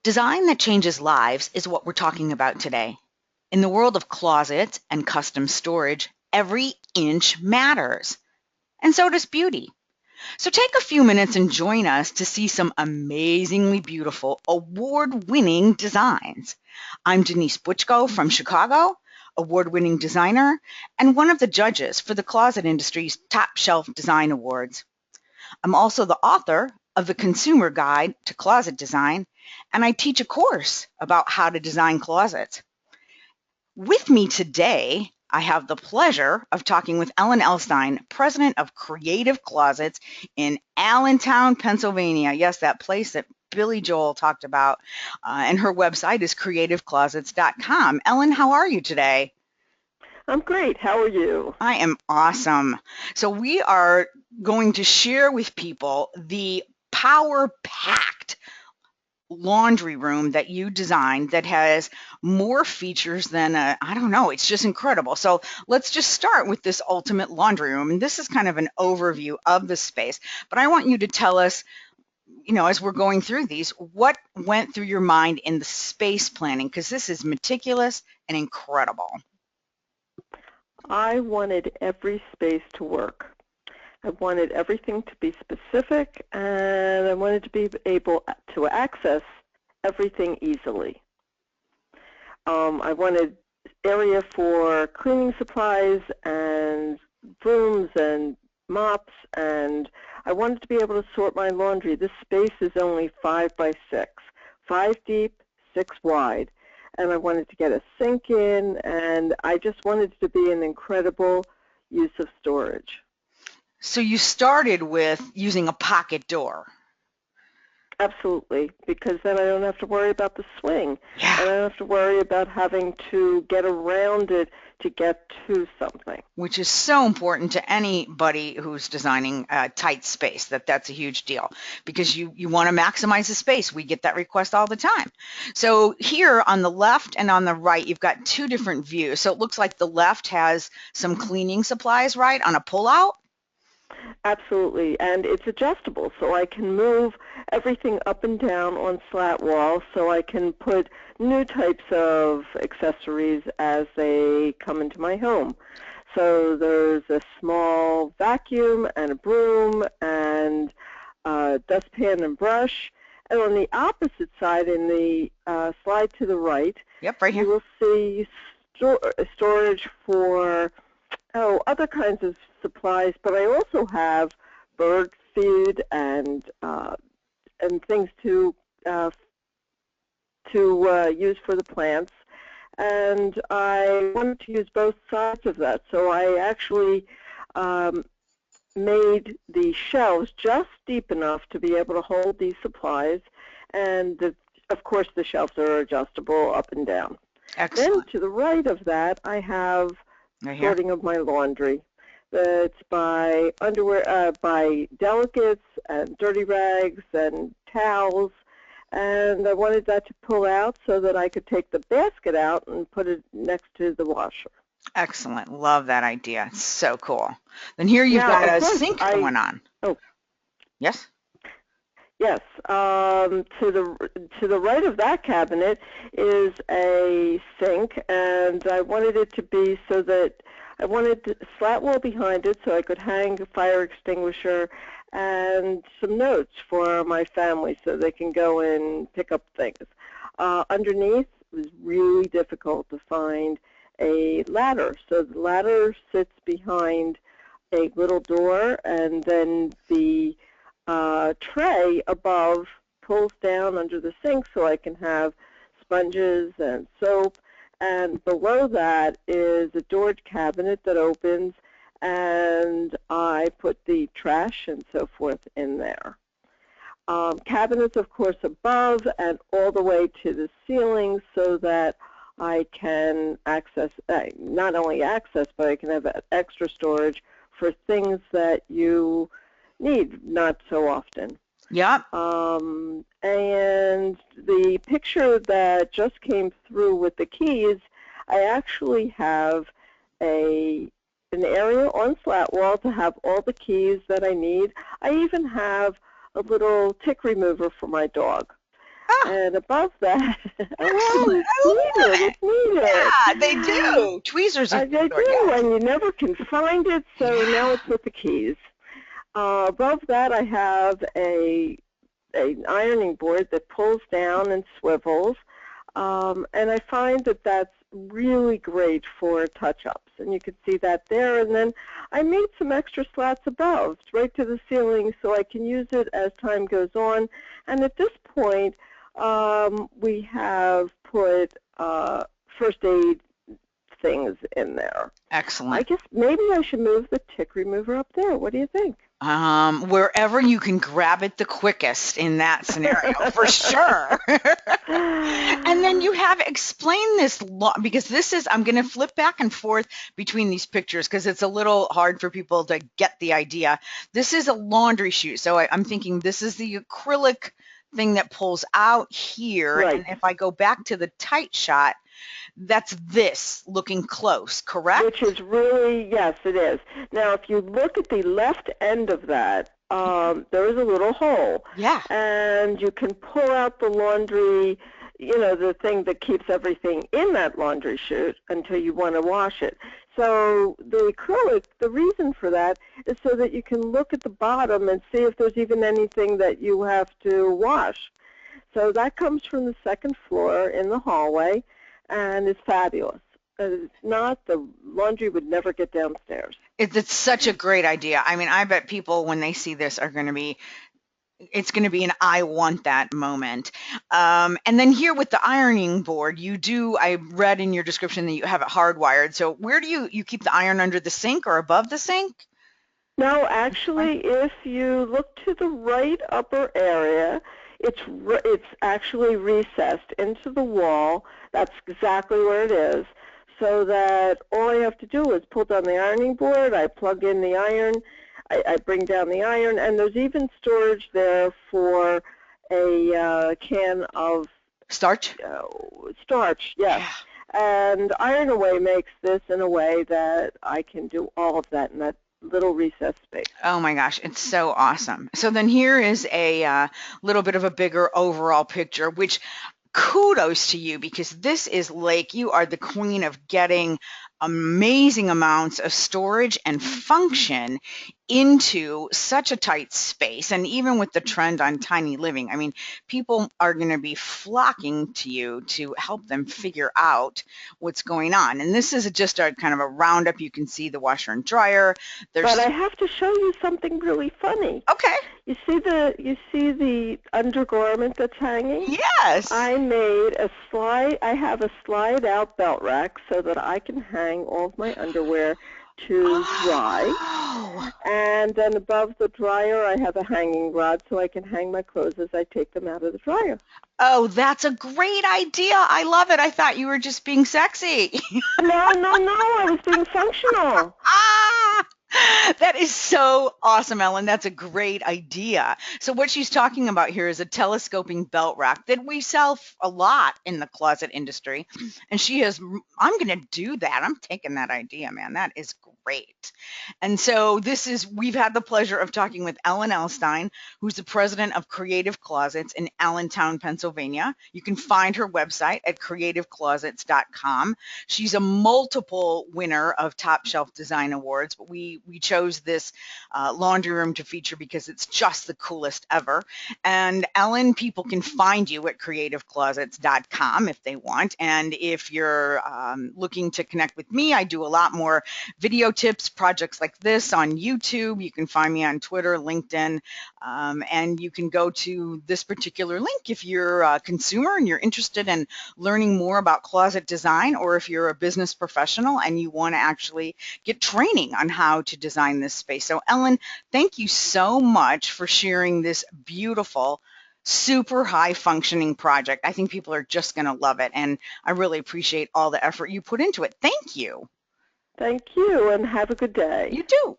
Design that changes lives is what we're talking about today. In the world of closets and custom storage, every inch matters, and so does beauty. So take a few minutes and join us to see some amazingly beautiful, award-winning designs. I'm Denise Butchko from Chicago, award-winning designer, and one of the judges for the closet industry's Top Shelf Design Awards. I'm also the author of the Consumer Guide to Closet Design, and I teach a course about how to design closets. With me today, I have the pleasure of talking with Ellen Elstein, president of Creative Closets in Allentown, Pennsylvania. Yes, that place that Billy Joel talked about. And her website is creativeclosets.com. Ellen, how are you today? I'm great. How are you? I am awesome. So we are going to share with people the power-packed laundry room that you designed that has more features than I don't know, it's just incredible. So let's just start with this ultimate laundry room. And this is kind of an overview of the space, but I want you to tell us, as we're going through these, what went through your mind in the space planning, because this is meticulous and incredible. I wanted every space to work. I wanted everything to be specific, and I wanted to be able to access everything easily. I wanted area for cleaning supplies and brooms and mops, and I wanted to be able to sort my laundry. This space is only 5 by 6, 5 deep, 6 wide. And I wanted to get a sink in, and I just wanted it to be an incredible use of storage. So you started with using a pocket door. Absolutely, because then I don't have to worry about the swing, Yeah. and I don't have to worry about having to get around it to get to something. Which is so important to anybody who's designing a tight space, that's a huge deal, because you want to maximize the space. We get that request all the time. So here on the left and on the right, you've got two different views. So it looks like the left has some cleaning supplies, right, on a pullout. Absolutely, and it's adjustable, so I can move everything up and down on slat walls, so I can put new types of accessories as they come into my home. So there's a small vacuum and a broom and a dustpan and brush. And on the opposite side, in the slide to the right, Yep, right here. you will see storage for other kinds of supplies, but I also have bird feed and things to use for the plants. And I wanted to use both sides of that, so I actually made the shelves just deep enough to be able to hold these supplies, and of course the shelves are adjustable up and down. Excellent. Then to the right of that, I have sorting of my laundry. It's by underwear, by delicates and dirty rags and towels, and I wanted that to pull out so that I could take the basket out and put it next to the washer. Excellent. Love that idea. It's so cool. Then here you've Now, got of a course, sink going on. Oh, Yes? yes. To the right of that cabinet is a sink, and I wanted it to be so that I wanted a slat wall behind it so I could hang a fire extinguisher and some notes for my family so they can go and pick up things. Underneath, it was really difficult to find a ladder. So the ladder sits behind a little door, and then the tray above pulls down under the sink so I can have sponges and soap. And below that is a doored cabinet that opens, and I put the trash and so forth in there. Cabinets, of course, above and all the way to the ceiling so that I can access, not only access, but I can have extra storage for things that you need not so often. Yep. And the picture that just came through with the keys, I actually have an area on slat wall to have all the keys that I need. I even have a little tick remover for my dog. Oh, And above that, well, excellent. I love it. it's needed. Yeah, they do. Tweezers of some They sort, do, yes. and you never can find it, so now Yeah. it's with the keys. Above that, I have a ironing board that pulls down and swivels, and I find that that's really great for touch-ups, and you can see that there. And then I made some extra slats above, right to the ceiling, so I can use it as time goes on. And at this point, we have put first aid things in there. I Excellent. guess maybe I should move the tick remover up there. What do you think? Wherever you can grab it the quickest in that scenario, for sure. And then you have explained this because this is, I'm going to flip back and forth between these pictures because it's a little hard for people to get the idea. This is a laundry chute. So I'm thinking this is the acrylic thing that pulls out here. And Right. if I go back to the tight shot, that's this looking close, Which correct? is really, yes, it is. Now, if you look at the left end of that, there is a little hole, Yeah. and you can pull out the laundry, the thing that keeps everything in that laundry chute until you want to wash it. So the acrylic, the reason for that is so that you can look at the bottom and see if there's even anything that you have to wash. So that comes from the second floor in the hallway, and it's fabulous. If not, the laundry would never get downstairs. It's such a great idea. I mean, I bet people when they see this are going to be, it's going to be an I want that moment. And then here with the ironing board, I read in your description that you have it hardwired. So where do you keep the iron, under the sink or above the sink? No, actually, if you look to the right upper area, it's actually recessed into the wall. That's exactly where it is. So that all I have to do is pull down the ironing board, I plug in the iron, I bring down the iron, and there's even storage there for a can of Starch? starch, yes. Yeah. And Iron Away makes this in a way that I can do all of that in that little recessed space. Oh my gosh, it's so awesome. So then here is a little bit of a bigger overall picture, which kudos to you because this is like you are the queen of getting amazing amounts of storage and function into such a tight space. And even with the trend on tiny living, I mean, people are going to be flocking to you to help them figure out what's going on. And this is just a kind of a roundup. You can see the washer and dryer. But There's, I have to show you something really funny. okay, You see the undergarment that's hanging? yes. I have a slide out belt rack so that I can hang all of my underwear to dry. Oh. And then above the dryer, I have a hanging rod so I can hang my clothes as I take them out of the dryer. Oh, that's a great idea. I love it. I thought you were just being sexy. No, no, no, I was being functional. Ah, that is so awesome, Ellen. That's a great idea. So what she's talking about here is a telescoping belt rack that we sell a lot in the closet industry. And I'm going to do that. I'm taking that idea, man. That is great. And so we've had the pleasure of talking with Ellen Elstein, who's the president of Creative Closets in Allentown, Pennsylvania. You can find her website at creativeclosets.com. She's a multiple winner of Top Shelf Design Awards, but we chose this laundry room to feature because it's just the coolest ever. And Ellen, people can find you at creativeclosets.com if they want. And if you're looking to connect with me, I do a lot more video tips, projects like this on YouTube. You can find me on Twitter, LinkedIn, and you can go to this particular link if you're a consumer and you're interested in learning more about closet design, or if you're a business professional and you want to actually get training on how to design this space. So Ellen, thank you so much for sharing this beautiful, super high functioning project. I think people are just going to love it. And I really appreciate all the effort you put into it. Thank you. Thank you, and have a good day. You too.